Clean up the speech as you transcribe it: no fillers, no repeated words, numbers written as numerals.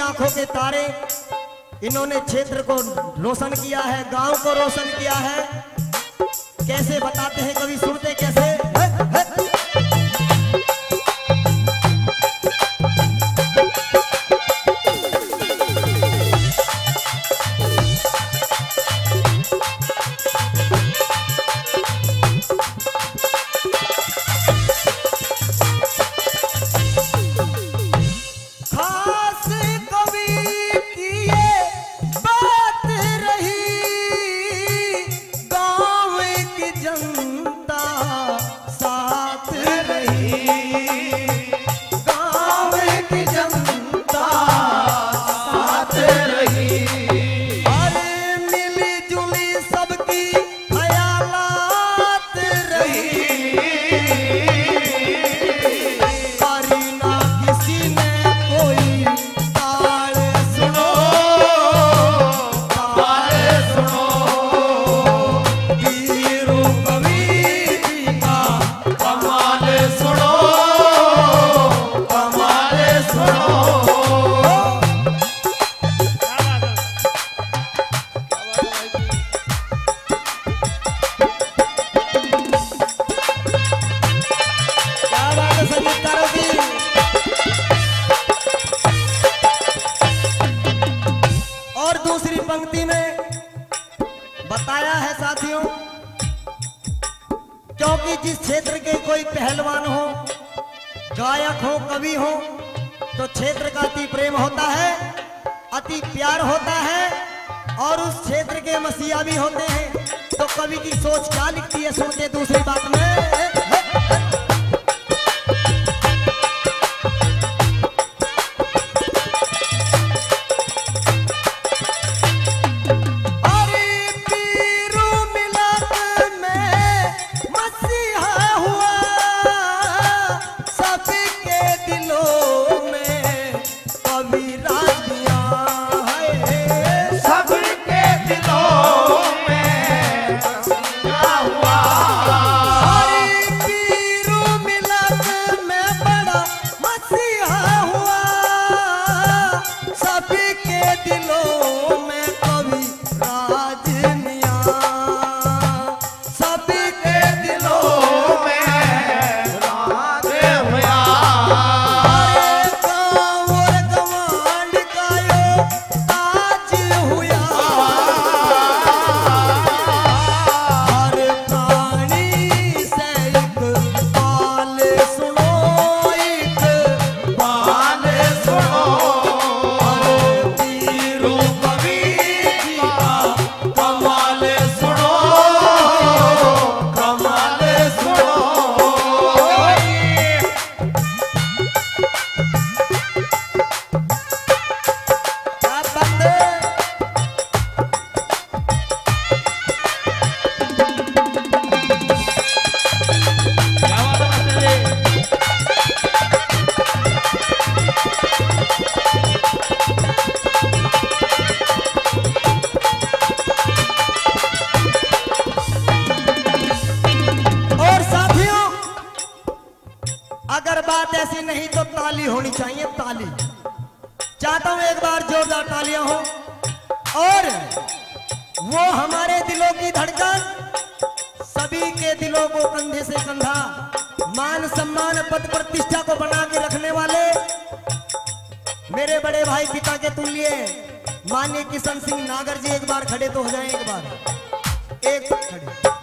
आंखों के तारे, इन्होंने क्षेत्र को रोशन किया है, गांव को रोशन किया है। कैसे बताते हैं कभी, सुनते कैसे बताया है साथियों, क्योंकि जिस क्षेत्र के कोई पहलवान हो, गायक हो, कवि हो, तो क्षेत्र का अति प्रेम होता है, अति प्यार होता है और उस क्षेत्र के मसीहा भी होते हैं। तो कवि की सोच क्या लिखती है, सुनते दूसरी बात में। अगर बात ऐसी नहीं तो ताली होनी चाहिए, ताली। चाहता हूं एक बार जोरदार तालियां हो और वो हमारे दिलों की धड़कन, सभी के दिलों को कंधे से कंधा, मान सम्मान पद प्रतिष्ठा को बना के रखने वाले मेरे बड़े भाई पिता के तुल्य माननीय किशन सिंह नागर जी, एक बार खड़े तो हो जाएं, एक बार एक खड़े।